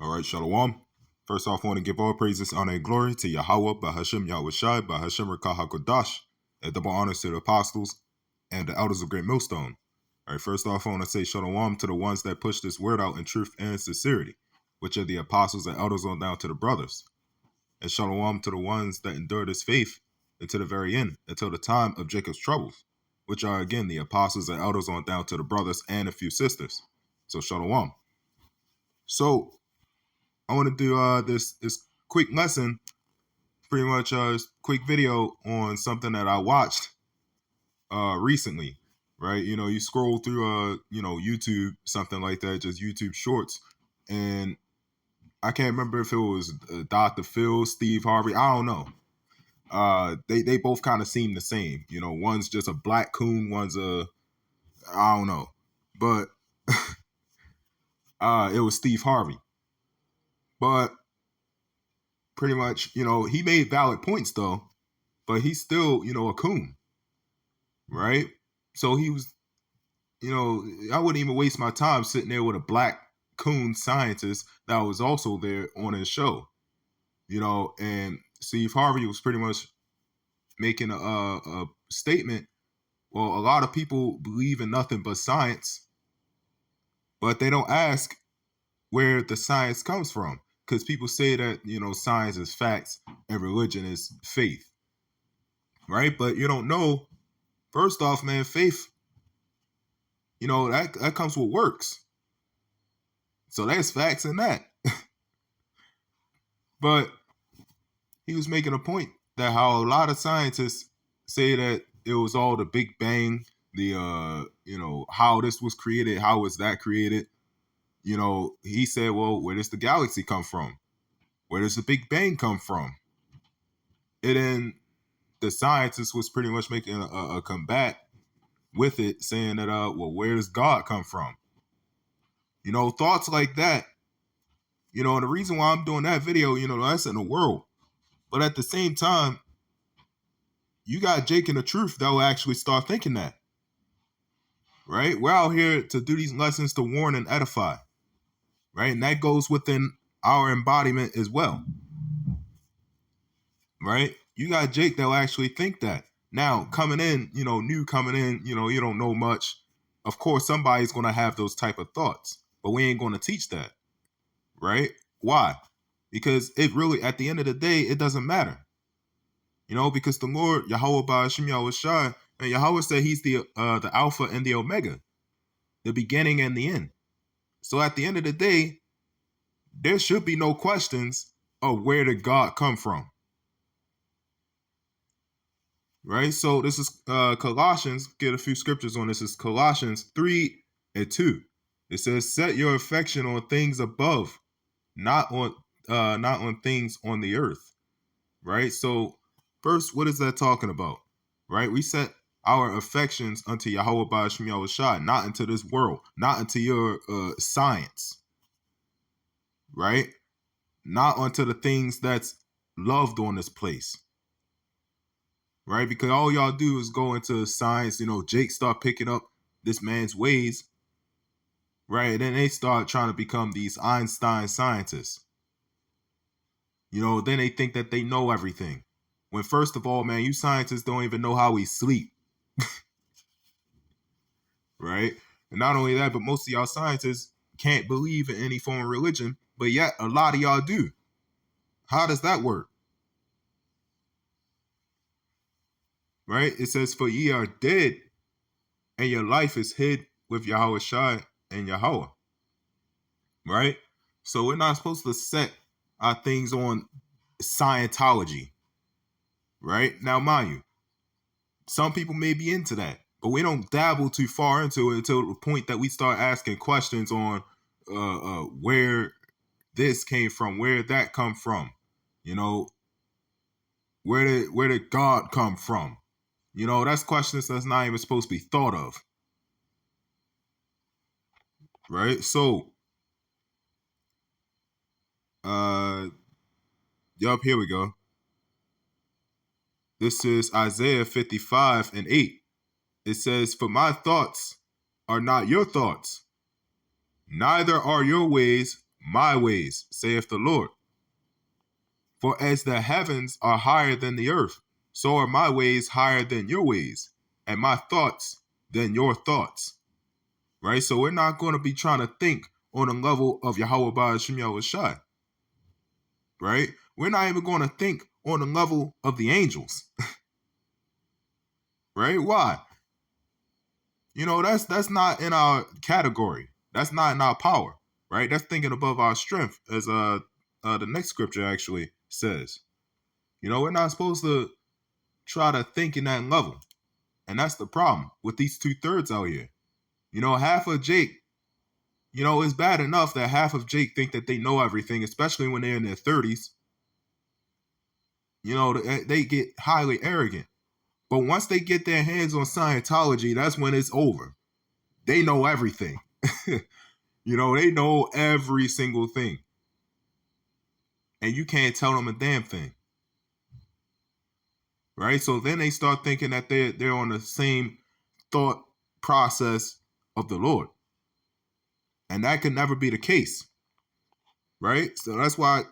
All right, Shalom. First off, I want to give all praises, honor, and glory to Yahweh, Bahashim Yahushai, Bahashim Rakah HaKodash, and double honors to the apostles and the elders of Great Millstone. All right, first off, I want to say Shalom to the ones that push this word out in truth and sincerity, which are the apostles and elders on down to the brothers. And Shalom to the ones that endure this faith until the very end, until the time of Jacob's troubles, which are again the apostles and elders on down to the brothers and a few sisters. So Shalom. So I want to do this quick lesson, pretty much a quick video on something that I watched recently, right? You know, you scroll through YouTube, something like that, just YouTube Shorts, and I can't remember if it was Dr. Phil, Steve Harvey, I don't know. They both kind of seem the same. You know, one's just a black coon, one's I don't know, but it was Steve Harvey. But pretty much, you know, he made valid points though, but he's still, you know, a coon, right? So he was, you know, I wouldn't even waste my time sitting there with a black coon scientist that was also there on his show, you know, and Steve Harvey was pretty much making a statement. Well, a lot of people believe in nothing but science, but they don't ask where the science comes from. Because people say that, you know, science is facts and religion is faith, right? But you don't know, first off, man, faith, you know, that comes with works. So there's facts in that. But he was making a point that how a lot of scientists say that it was all the Big Bang, the, you know, how this was created, how was that created? You know, he said, well, where does the galaxy come from? Where does the Big Bang come from? And then the scientist was pretty much making a combat with it, saying that, well, where does God come from? You know, thoughts like that. You know, and the reason why I'm doing that video, you know, that's in the world. But at the same time, you got Jake and the truth that will actually start thinking that. Right? We're out here to do these lessons to warn and edify. Right? And that goes within our embodiment as well. Right? You got Jake that will actually think that. Now, coming in, you know, new coming in, you know, you don't know much. Of course, somebody's going to have those type of thoughts, but we ain't going to teach that. Right? Why? Because it really, at the end of the day, it doesn't matter. You know, because the Lord, Yahweh Ba'ashim Yahushai, and Yahweh said he's the Alpha and the Omega, the beginning and the end. So at the end of the day, there should be no questions of where did God come from. Right? So this is Colossians, get a few scriptures on this. It's Colossians 3:2. It says, set your affection on things above, not on things on the earth. Right? So first, what is that talking about? Right? We set our affections unto Yahweh Ba'ashim Yahushai, not into this world, not into your science. Right? Not onto the things that's loved on this place. Right? Because all y'all do is go into science, you know, Jake start picking up this man's ways, right? And then they start trying to become these Einstein scientists. You know, then they think that they know everything. When first of all, man, you scientists don't even know how we sleep. Right? And not only that, but most of y'all scientists can't believe in any form of religion, but yet a lot of y'all do. How does that work? Right? It says, for ye are dead, and your life is hid with Yahweh Shai and Yahweh. Right? So we're not supposed to set our things on Scientology. Right? Now, mind you, some people may be into that, but we don't dabble too far into it until the point that we start asking questions on where this came from, where that come from. You know, where did God come from? You know, that's questions that's not even supposed to be thought of. Right? So, yup, here we go. This is Isaiah 55:8. It says, for my thoughts are not your thoughts, neither are your ways my ways, saith the Lord. For as the heavens are higher than the earth, so are my ways higher than your ways, and my thoughts than your thoughts. Right? So we're not going to be trying to think on the level of Yahweh Ba'ashim Yahushai. Right? We're not even going to think on the level of the angels. Right? Why? That's not in our category. That's not in our power. Right? That's thinking above our strength, as the next scripture actually says. We're not supposed to try to think in that level. And that's the problem with these 2/3 out here. Half of Jake, it's bad enough that half of Jake think that they know everything, especially when they're in their 30s. They get highly arrogant. But once they get their hands on Scientology, that's when it's over. They know everything. They know every single thing. And you can't tell them a damn thing. Right? So then they start thinking that they're on the same thought process of the Lord. And that could never be the case. Right? So that's why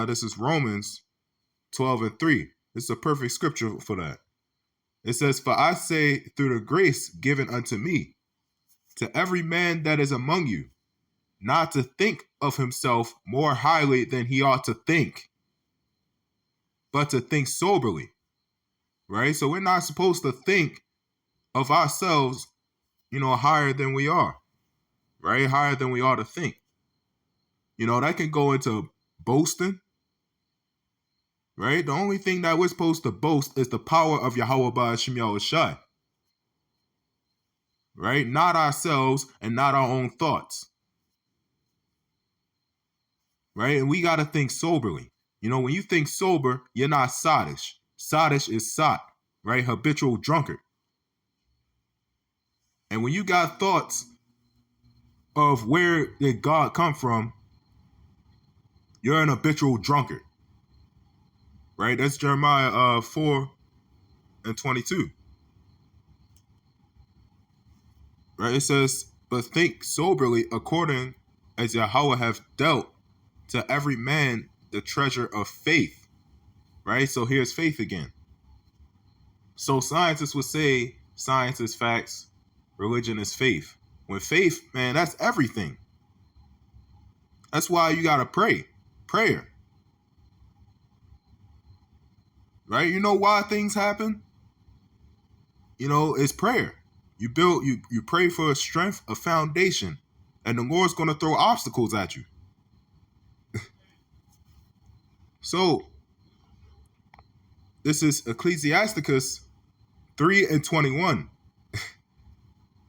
this is Romans 12:3. It's a perfect scripture for that. It says, "For I say through the grace given unto me, to every man that is among you, not to think of himself more highly than he ought to think, but to think soberly." Right? So we're not supposed to think of ourselves, higher than we are. Right? Higher than we ought to think. That can go into boasting. Right? The only thing that we're supposed to boast is the power of Yahweh Ba'ashim Yahushai. Right? Not ourselves and not our own thoughts. Right? And we got to think soberly. When you think sober, you're not sottish. Sottish is sot, right? Habitual drunkard. And when you got thoughts of where did God come from, you're an habitual drunkard. Right? That's Jeremiah 4:22. Right? It says, "But think soberly according as Yahweh hath dealt to every man the treasure of faith." Right? So here's faith again. So scientists would say science is facts, religion is faith. When faith, man, that's everything. That's why you got to pray. Prayer. Right? You know why things happen? It's prayer. You pray for a strength, a foundation, and the Lord's going to throw obstacles at you. So, this is Ecclesiasticus 3:21.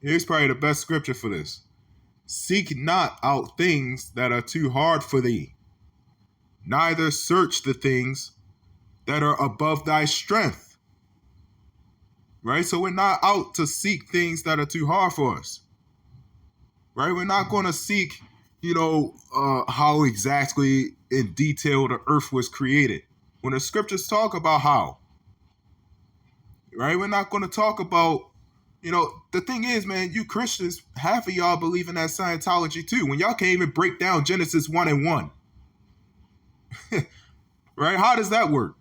Here's probably the best scripture for this. "Seek not out things that are too hard for thee, neither search the things that are above thy strength." Right? So we're not out to seek things that are too hard for us. Right? We're not going to seek, how exactly in detail the earth was created. When the scriptures talk about how, right? We're not going to talk about, the thing is, man, you Christians, half of y'all believe in that Scientology too. When y'all can't even break down Genesis 1:1. Right? How does that work?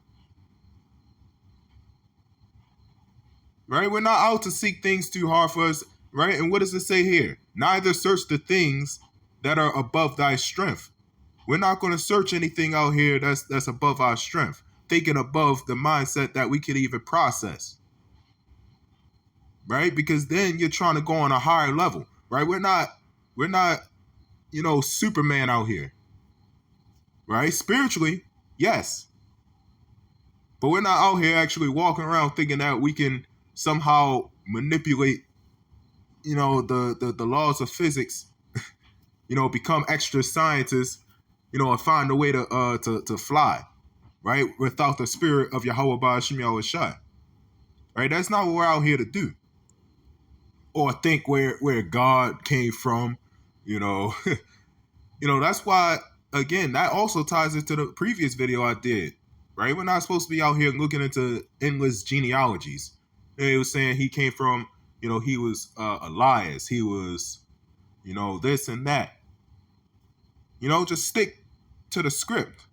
Right? We're not out to seek things too hard for us. Right? And what does it say here? "Neither search the things that are above thy strength." We're not going to search anything out here that's above our strength. Thinking above the mindset that we can even process. Right? Because then you're trying to go on a higher level. Right? We're not, Superman out here. Right? Spiritually, yes. But we're not out here actually walking around thinking that we can somehow manipulate, the laws of physics, become extra scientists, and find a way to fly, right? Without the spirit of Yahweh Ba'ashim Yahushai. Right? That's not what we're out here to do. Or think where God came from, That's why, again, that also ties into the previous video I did. Right? We're not supposed to be out here looking into endless genealogies. It was saying he came from, he was Elias. He was, this and that. Just stick to the script.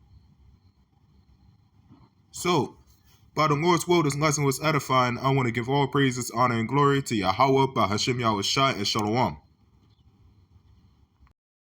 So, by the Lord's will, this lesson was edifying. I want to give all praises, honor, and glory to Yahweh, Bahashim Yahushai, and Shalom.